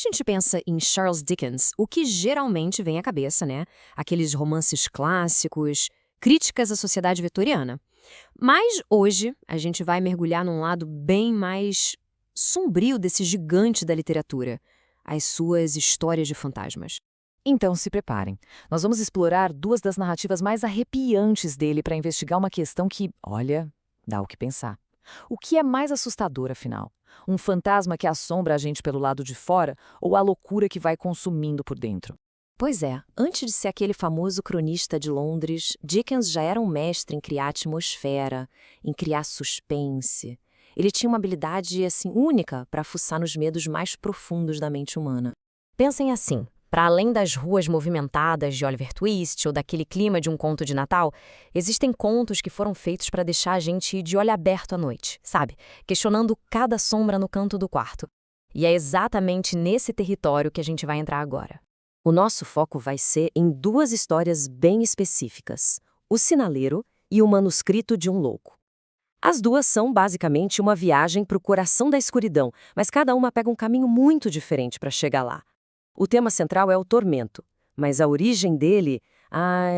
gente pensa em Charles Dickens, o que geralmente vem à cabeça, né? Aqueles romances clássicos, críticas à sociedade vitoriana. Mas hoje a gente vai mergulhar num lado bem mais sombrio desse gigante da literatura, as suas histórias de fantasmas. Então se preparem. Nós vamos explorar duas das narrativas mais arrepiantes dele para investigar uma questão que, olha, dá o que pensar. O que é mais assustador, afinal? Um fantasma que assombra a gente pelo lado de fora ou a loucura que vai consumindo por dentro? Pois é, antes de ser aquele famoso cronista de Londres, Dickens já era um mestre em criar atmosfera, em criar suspense. Ele tinha uma habilidade, assim, única para fuçar nos medos mais profundos da mente humana. Pensem assim, para além das ruas movimentadas de Oliver Twist ou daquele clima de um conto de Natal, existem contos que foram feitos para deixar a gente de olho aberto à noite, sabe? Questionando cada sombra no canto do quarto. E é exatamente nesse território que a gente vai entrar agora. O nosso foco vai ser em duas histórias bem específicas: O Sinaleiro e O Manuscrito de um Louco. As duas são basicamente uma viagem para o coração da escuridão, mas cada uma pega um caminho muito diferente para chegar lá. O tema central é o tormento, mas a origem dele,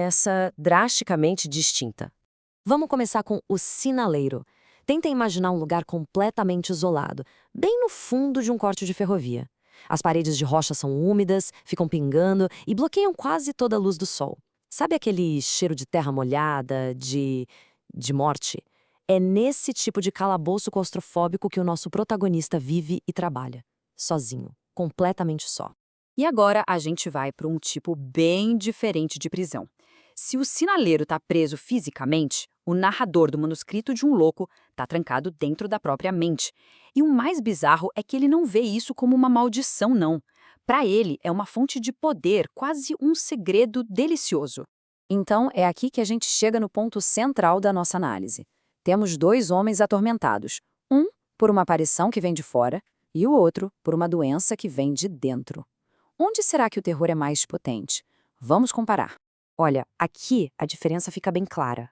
essa drasticamente distinta. Vamos começar com O Sinaleiro. Tenta imaginar um lugar completamente isolado, bem no fundo de um corte de ferrovia. As paredes de rocha são úmidas, ficam pingando e bloqueiam quase toda a luz do sol. Sabe aquele cheiro de terra molhada, de morte? É nesse tipo de calabouço claustrofóbico que o nosso protagonista vive e trabalha. Sozinho, completamente só. E agora a gente vai para um tipo bem diferente de prisão. Se o sinaleiro está preso fisicamente, o narrador do manuscrito de um louco está trancado dentro da própria mente. E o mais bizarro é que ele não vê isso como uma maldição, não. Para ele, é uma fonte de poder, quase um segredo delicioso. Então, é aqui que a gente chega no ponto central da nossa análise. Temos dois homens atormentados, um por uma aparição que vem de fora e o outro por uma doença que vem de dentro. Onde será que o terror é mais potente? Vamos comparar. Olha, aqui a diferença fica bem clara.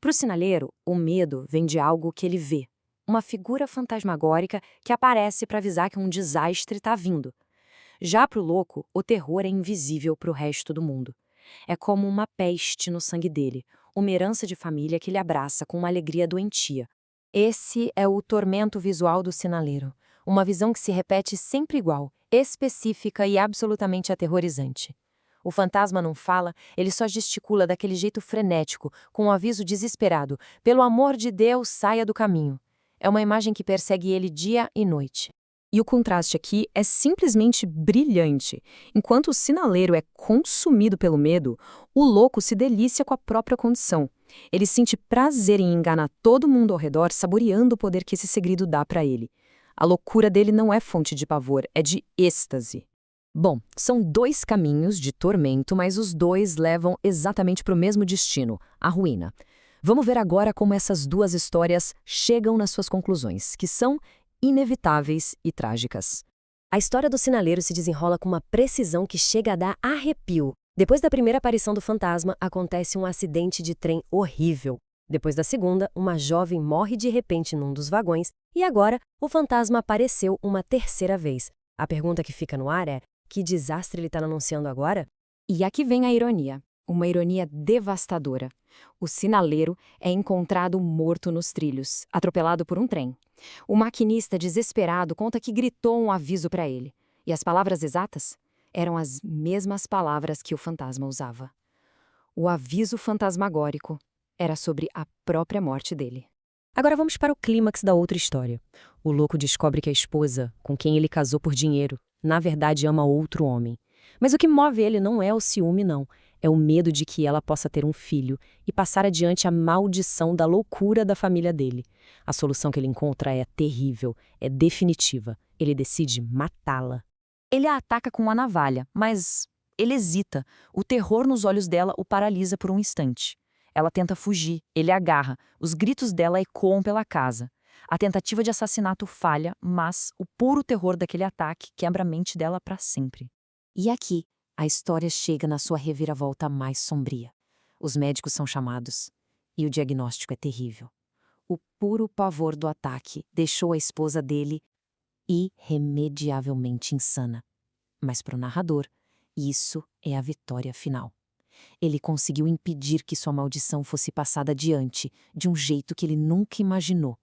Para o sinaleiro, o medo vem de algo que ele vê, uma figura fantasmagórica que aparece para avisar que um desastre está vindo. Já para o louco, o terror é invisível para o resto do mundo. É como uma peste no sangue dele, uma herança de família que ele abraça com uma alegria doentia. Esse é o tormento visual do sinaleiro, uma visão que se repete sempre igual, específica e absolutamente aterrorizante. O fantasma não fala, ele só gesticula daquele jeito frenético, com um aviso desesperado: pelo amor de Deus, saia do caminho. É uma imagem que persegue ele dia e noite. E o contraste aqui é simplesmente brilhante. Enquanto o sinaleiro é consumido pelo medo, o louco se delícia com a própria condição. Ele sente prazer em enganar todo mundo ao redor, saboreando o poder que esse segredo dá para ele. A loucura dele não é fonte de pavor, é de êxtase. Bom, são dois caminhos de tormento, mas os dois levam exatamente para o mesmo destino, a ruína. Vamos ver agora como essas duas histórias chegam nas suas conclusões, que são inevitáveis e trágicas. A história do sinaleiro se desenrola com uma precisão que chega a dar arrepio. Depois da primeira aparição do fantasma, acontece um acidente de trem horrível. Depois da segunda, uma jovem morre de repente num dos vagões e agora o fantasma apareceu uma terceira vez. A pergunta que fica no ar é: que desastre ele está anunciando agora? E aqui vem a ironia, uma ironia devastadora. O sinaleiro é encontrado morto nos trilhos, atropelado por um trem. O maquinista, desesperado, conta que gritou um aviso para ele. E as palavras exatas eram as mesmas palavras que o fantasma usava. O aviso fantasmagórico era sobre a própria morte dele. Agora vamos para o clímax da outra história. O louco descobre que a esposa, com quem ele casou por dinheiro, na verdade ama outro homem. Mas o que move ele não é o ciúme, não. É o medo de que ela possa ter um filho e passar adiante a maldição da loucura da família dele. A solução que ele encontra é terrível, é definitiva. Ele decide matá-la. Ele a ataca com uma navalha, mas ele hesita. O terror nos olhos dela o paralisa por um instante. Ela tenta fugir, ele a agarra. Os gritos dela ecoam pela casa. A tentativa de assassinato falha, mas o puro terror daquele ataque quebra a mente dela para sempre. E aqui, a história chega na sua reviravolta mais sombria. Os médicos são chamados e o diagnóstico é terrível. O puro pavor do ataque deixou a esposa dele irremediavelmente insana. Mas para o narrador, isso é a vitória final. Ele conseguiu impedir que sua maldição fosse passada adiante de um jeito que ele nunca imaginou.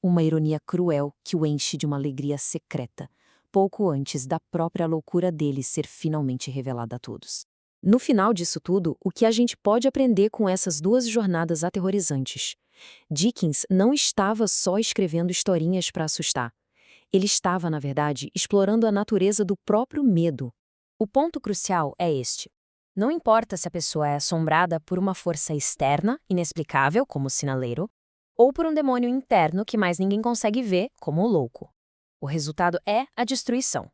Uma ironia cruel que o enche de uma alegria secreta, pouco antes da própria loucura dele ser finalmente revelada a todos. No final disso tudo, o que a gente pode aprender com essas duas jornadas aterrorizantes? Dickens não estava só escrevendo historinhas para assustar. Ele estava, na verdade, explorando a natureza do próprio medo. O ponto crucial é este. Não importa se a pessoa é assombrada por uma força externa, inexplicável, como o sinaleiro, ou por um demônio interno que mais ninguém consegue ver, como o louco. O resultado é a destruição.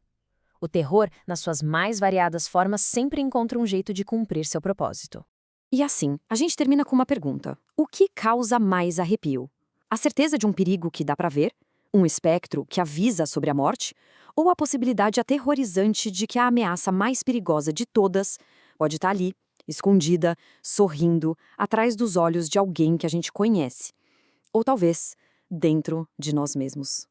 O terror, nas suas mais variadas formas, sempre encontra um jeito de cumprir seu propósito. E assim, a gente termina com uma pergunta. O que causa mais arrepio? A certeza de um perigo que dá pra ver? Um espectro que avisa sobre a morte? Ou a possibilidade aterrorizante de que a ameaça mais perigosa de todas pode estar ali, escondida, sorrindo, atrás dos olhos de alguém que a gente conhece? Ou talvez, dentro de nós mesmos?